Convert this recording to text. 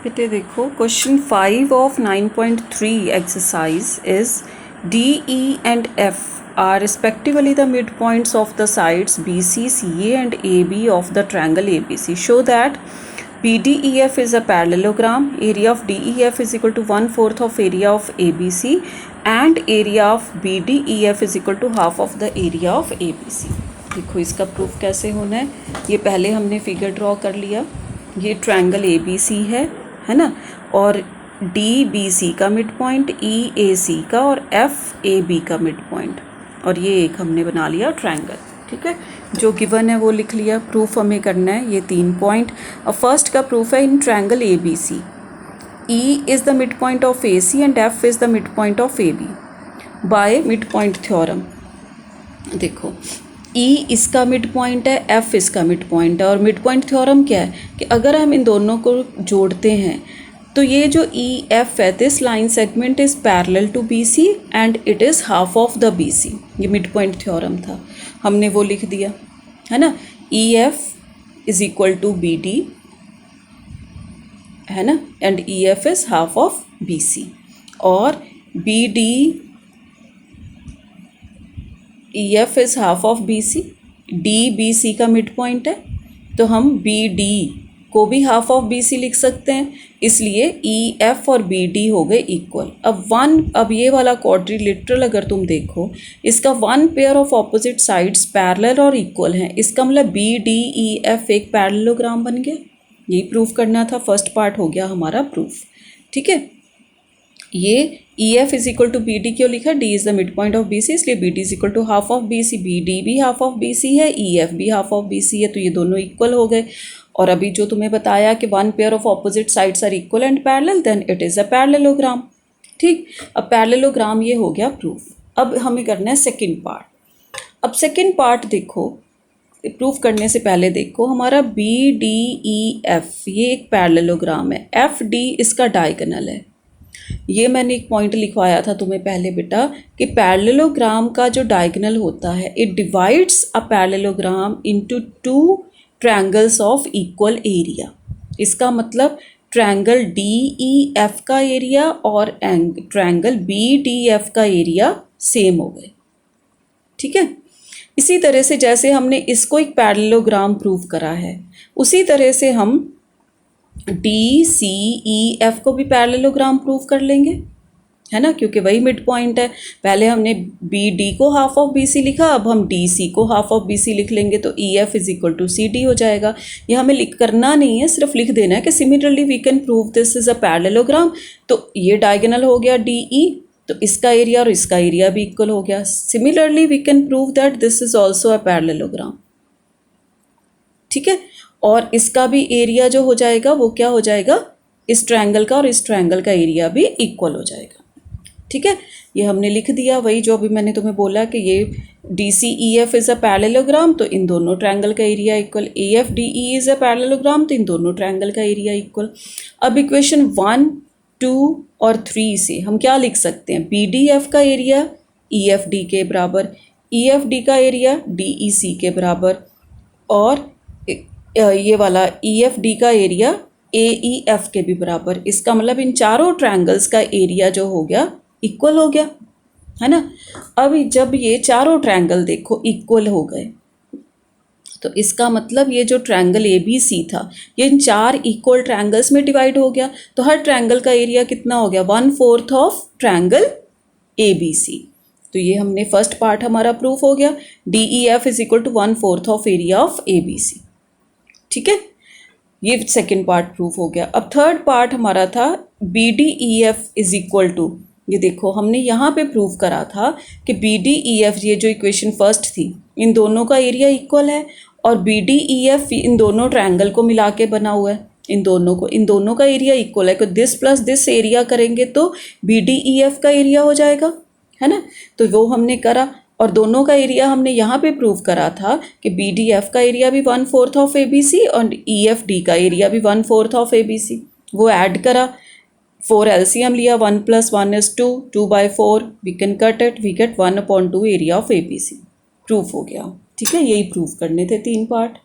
बेटे देखो question 5 of 9.3 exercise is D, E and F are respectively the midpoints of the sides BC, CA and AB of the triangle ABC. Show that BDEF is a parallelogram. Area of DEF is equal to 1/4 of area of ABC and area of BDEF is equal to half of the area of ABC. देखो इसका proof कैसे होना है, ये पहले हमने figure draw कर लिया। ये ट्रायंगल ABC है ना, और DBC का मिड पॉइंट, EAC का और FAB का मिड पॉइंट, और ये एक हमने बना लिया ट्रायंगल। ठीक है, जो गिवन है वो लिख लिया। प्रूफ हमें करना है ये 3 पॉइंट। अब फर्स्ट का प्रूफ है in triangle ABC E is the mid point of AC and F is the mid point of AB by mid point theorem. देखो E इसका मिड पॉइंट है, F इसका मिड पॉइंट है, और mid point theorem क्या है कि अगर हम इन दोनों को जोड़ते हैं तो ये जो EF है, this line segment is parallel to BC and it is half of the BC। ये मिड पॉइंट थ्योरम था, हमने वो लिख दिया है ना। EF is equal to BD है ना, and EF is half of BC, और EF is half of BC। DBC का मिड पॉइंट है, तो हम BD को भी हाफ ऑफ BC लिख सकते हैं, इसलिए EF और BD हो गए इक्वल। अब ये वाला क्वाड्रिलेटरल अगर तुम देखो, इसका 1 pair of opposite sides parallel और इक्वल हैं, इसका मतलब BDEF एक पैरेललोग्राम बन गया। यही प्रूफ करना था, फर्स्ट पार्ट हो गया हमारा प्रूफ। ठीक है, ये EF is equal to BD क्यों लिखा, D is the mid point of BC, इसलिए BD is equal to half of BC। BD भी हाफ ऑफ BC है, EF भी हाफ ऑफ BC है, तो ये दोनों इक्वल हो गए। और अभी जो तुम्हें बताया कि 1 pair of opposite sides are equal and parallel, then it is a parallelogram. ठीक, अब पैरेललोग्राम ये हो गया प्रूफ। अब हमें करना है सेकेंड पार्ट। अब सेकेंड पार्ट देखो, प्रूफ करने से पहले देखो हमारा BDEF ये एक पैरेललोग्राम है, FD इसका डायगोनल है। ये मैंने एक पॉइंट लिखवाया था तुम्हें पहले बेटा कि पैरेललोग्राम का जो डायगोनल होता है, it divides a parallelogram into 2 triangles of equal area. इसका मतलब ट्रायंगल DEF का एरिया और ट्रायंगल BDF का एरिया सेम हो गए। ठीक है, इसी तरह से जैसे हमने इसको एक पैरेललोग्राम प्रूव करा है, उसी तरह से हम DCEF को भी पैरेललोग्राम प्रूव कर लेंगे, है ना, क्योंकि वही मिड पॉइंट है। पहले हमने BD को हाफ ऑफ BC लिखा, अब हम DC को हाफ ऑफ BC लिख लेंगे, तो EF is equal to CD हो जाएगा। ये हमें लिख करना नहीं है, सिर्फ लिख देना है कि similarly we can prove this is a parallelogram. तो ये डायगोनल हो गया DE, तो इसका एरिया और इसका एरिया भी इक्वल हो गया। Similarly we can prove that this is also a parallelogram. ठीक है, और इसका भी एरिया जो हो जाएगा वो क्या हो जाएगा, इस ट्रायंगल का और इस ट्रायंगल का एरिया भी इक्वल हो जाएगा। ठीक है, ये हमने लिख दिया, वही जो अभी मैंने तुम्हें बोला कि ये DCEF इज़ अ पैरेललोग्राम, तो इन दोनों ट्रायंगल का area equal. AFDE is a parallelogram, तो इन दोनों ट्रायंगल का एरिया इक्वल। अब इक्वेशन 1, 2 और 3 से हम क्या लिख सकते हैं, BDF का एरिया EFD के बराबर, EFD का एरिया DEC के बराबर, और ये वाला EFD का एरिया AEF के भी बराबर। इसका मतलब इन चारों ट्रायंगल्स का एरिया जो हो गया इक्वल हो गया, है ना। अब जब ये चारों ट्रायंगल देखो इक्वल हो गए, तो इसका मतलब ये जो ट्रायंगल ABC था, ये इन 4 इक्वल ट्रायंगल्स में डिवाइड हो गया। तो हर ट्रायंगल का एरिया कितना हो गया, 1/4 ऑफ ट्रायंगल ABC। तो ये हमने फर्स्ट पार्ट हमारा प्रूफ हो गया, DEF is equal to 1/4 of area of ABC। ठीक है, ये सेकेंड पार्ट प्रूफ हो गया। अब थर्ड पार्ट हमारा था BDEF इज इक्वल टू, ये देखो हमने यहाँ पे प्रूव करा था कि BDEF, ये जो इक्वेशन फर्स्ट थी, इन दोनों का एरिया इक्वल है, और BDEF इन दोनों ट्रायंगल को मिला के बना हुआ है, इन दोनों का एरिया इक्वल है। दिस प्लस दिस एरिया करेंगे तो BDEF का एरिया हो जाएगा, है ना। तो वो हमने करा, और दोनों का एरिया हमने यहाँ पे प्रूव करा था कि BDF का एरिया भी 1/4 ऑफ ABC और EFD का एरिया भी 1/4 ऑफ ABC। वो ऐड करा, 4 LCM लिया, 1 + 1 is 2, 2/4 we can cut it, we get 1/2 area of ABC। Proof हो गया। ठीक है, यही प्रूफ करने थे 3 पार्ट।